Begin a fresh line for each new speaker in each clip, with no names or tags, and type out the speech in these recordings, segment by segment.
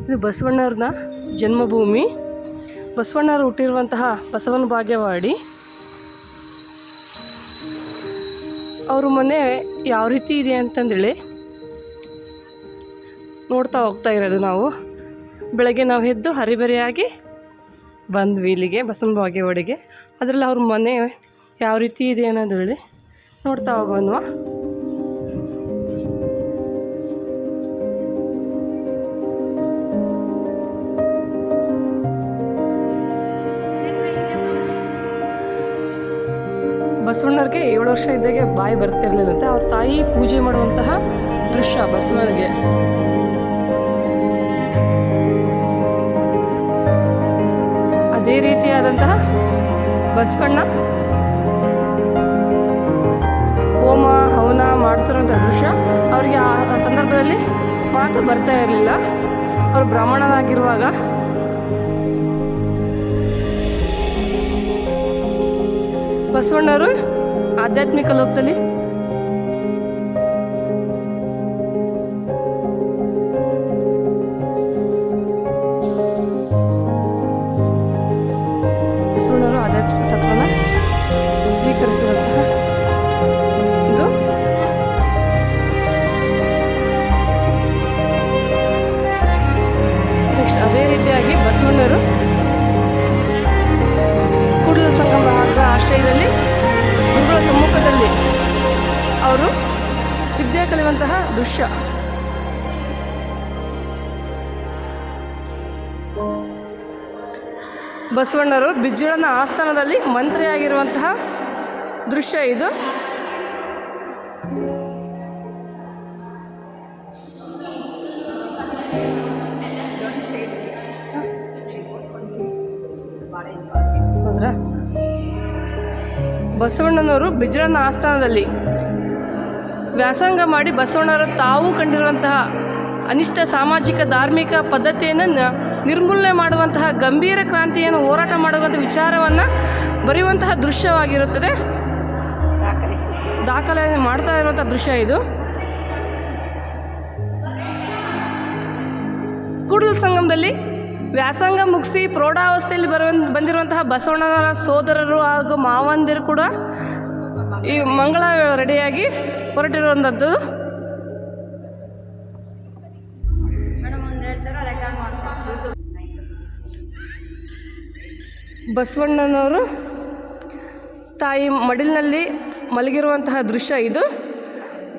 ಇದು ಬಸವಣ್ಣವ್ರನ್ನ ಜನ್ಮಭೂಮಿ. ಬಸವಣ್ಣವರು ಹುಟ್ಟಿರುವಂತಹ ಬಸವನ ಬಾಗೇವಾಡಿ. ಅವ್ರ ಮನೆ ಯಾವ ರೀತಿ ಇದೆ ಅಂತಂದೇಳಿ ನೋಡ್ತಾ ಹೋಗ್ತಾ ಇರೋದು ನಾವು. ಬೆಳಗ್ಗೆ ನಾವು ಎದ್ದು ಹರಿಬರಿಯಾಗಿ ಬಂದ್ವಿ ಇಲ್ಲಿಗೆ ಬಸವನ ಬಾಗೇವಾಡಿಗೆ. ಅದರಲ್ಲಿ ಅವ್ರ ಮನೆ ಯಾವ ರೀತಿ ಇದೆ ಅನ್ನೋದು ಹೇಳಿ ನೋಡ್ತಾ ಹೋಗೋಣವಾ. ಬಸವಣ್ಣವ್ರಿಗೆ 7 ವರ್ಷ ಇದ್ದಾಗೆ ಬಾಯಿ ಬರ್ತಾ ಇರಲಿಲ್ಲಂತೆ. ಅವ್ರ ತಾಯಿ ಪೂಜೆ ಮಾಡುವಂತಹ ದೃಶ್ಯ ಬಸವನಿಗೆ. ಅದೇ ರೀತಿಯಾದಂತಹ ಬಸವಣ್ಣ ಹೋಮ ಹವನ ಮಾಡ್ತಿರೋಂಥ ದೃಶ್ಯ. ಅವರಿಗೆ ಆ ಸಂದರ್ಭದಲ್ಲಿ ಮಾತು ಬರ್ತಾ ಇರಲಿಲ್ಲ. ಅವರು ಬ್ರಾಹ್ಮಣನಾಗಿರುವಾಗ ಬಸವಣ್ಣವರು ಆಧ್ಯಾತ್ಮಿಕ ಲೋಕದಲ್ಲಿ ಬಸವಣ್ಣವರು ಆಧ್ಯಾತ್ಮಿಕ ತತ್ವನ ಸ್ವೀಕರಿಸಿದಂತಹ ಇದು. ನೆಕ್ಸ್ಟ್ ಅದೇ ರೀತಿಯಾಗಿ ಬಸವಣ್ಣವರು ಕೂಡಲ ಸಂಗಮ ಆಶ್ರಯದಲ್ಲಿ ಗುರುಗಳ ಸಮ್ಮುಖದಲ್ಲಿ ಅವರು ವಿದ್ಯೆ ಕಲಿಯುವಂತಹ ದೃಶ್ಯ. ಬಸವಣ್ಣರು ಬಿಜ್ಜಳನ ಆಸ್ಥಾನದಲ್ಲಿ ಮಂತ್ರಿಯಾಗಿರುವಂತಹ ದೃಶ್ಯ ಇದು. ಹೌದ್ರಾ? ಬಸವಣ್ಣನವರು ಬಿಜ್ಜಳನ ಆಸ್ಥಾನದಲ್ಲಿ ವ್ಯಾಸಂಗ ಮಾಡಿ ಬಸವಣ್ಣವರು ತಾವು ಕಂಡಿರುವಂತಹ ಅನಿಷ್ಟ ಸಾಮಾಜಿಕ ಧಾರ್ಮಿಕ ಪದ್ಧತಿಯನ್ನು ನಿರ್ಮೂಲನೆ ಮಾಡುವಂತಹ ಗಂಭೀರ ಕ್ರಾಂತಿಯನ್ನು ಹೋರಾಟ ಮಾಡುವಂಥ ವಿಚಾರವನ್ನು ಬರೆಯುವಂತಹ ದೃಶ್ಯವಾಗಿರುತ್ತದೆ. ದಾಖಲೆ ಮಾಡ್ತಾ ಇರುವಂಥ ದೃಶ್ಯ ಇದು. ಕೂಡಲ ಸಂಗಮದಲ್ಲಿ ವ್ಯಾಸಂಗ ಮುಗಿಸಿ ಪ್ರೌಢಾವಸ್ಥೆಯಲ್ಲಿ ಬಂದಿರುವಂತಹ ಬಸವಣ್ಣನವರ ಸೋದರರು ಹಾಗೂ ಮಾವಂದಿರು ಕೂಡ ಈ ಮಂಗಳ ರೆಡಿಯಾಗಿ ಹೊರಟಿರುವಂಥದ್ದು. ಬಸವಣ್ಣನವರು ತಾಯಿ ಮಡಿಲಿನಲ್ಲಿ ಮಲಗಿರುವಂತಹ ದೃಶ್ಯ ಇದು.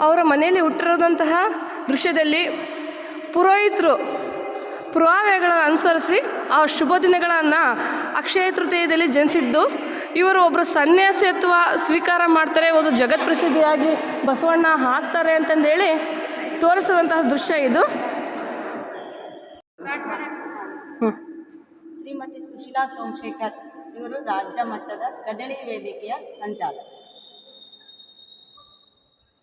ಅವರ ಮನೆಯಲ್ಲಿ ಹುಟ್ಟಿರೋದಂತಹ ದೃಶ್ಯದಲ್ಲಿ ಪುರೋಹಿತರು ಪುರಾವೆಗಳನ್ನು ಅನುಸರಿಸಿ ಆ ಶುಭ ದಿನಗಳನ್ನು ಅಕ್ಷಯ ತೃತೀಯದಲ್ಲಿ ಜನಿಸಿದ್ದು. ಇವರು ಒಬ್ಬರು ಸನ್ಯಾಸಿತ್ವ ಸ್ವೀಕಾರ ಮಾಡ್ತಾರೆ, ಒಂದು ಜಗತ್ ಪ್ರಸಿದ್ಧಿಯಾಗಿ ಬಸವಣ್ಣ ಆಗ್ತಾರೆ ಅಂತಂದೇಳಿ ತೋರಿಸುವಂತಹ ದೃಶ್ಯ ಇದು.
ಶ್ರೀಮತಿ ಸುಶೀಲಾ ಸೋಮಶೇಖರ್ ಇವರು ರಾಜ್ಯ ಮಟ್ಟದ ಕದಳಿ ವೇದಿಕೆಯ ಸಂಚಾಲಕ.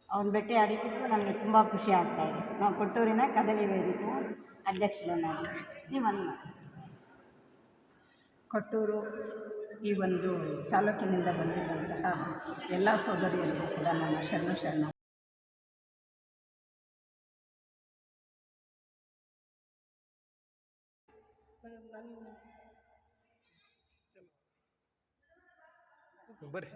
ಅವ್ರನ್ನ ಭೇಟಿ ಆಡಿದ್ದು ನಮಗೆ ತುಂಬ ಖುಷಿ ಆಗ್ತಾಯಿದೆ. ನಾವು ಕೊಟ್ಟೂರಿನ ಕದಳಿ ವೇದಿಕೆಯ ಅಧ್ಯಕ್ಷರು. ನೀವನ್ನ
ಕೊಟ್ಟೂರು ಈ ಒಂದು ತಾಲೂಕಿನಿಂದ ಬಂದಿರುವಂತಹ ಎಲ್ಲ ಸೋದರಿಯರಿಗೂ ಕೂಡ ನಾನು ಶರಣ
ಬರ್ರಿ.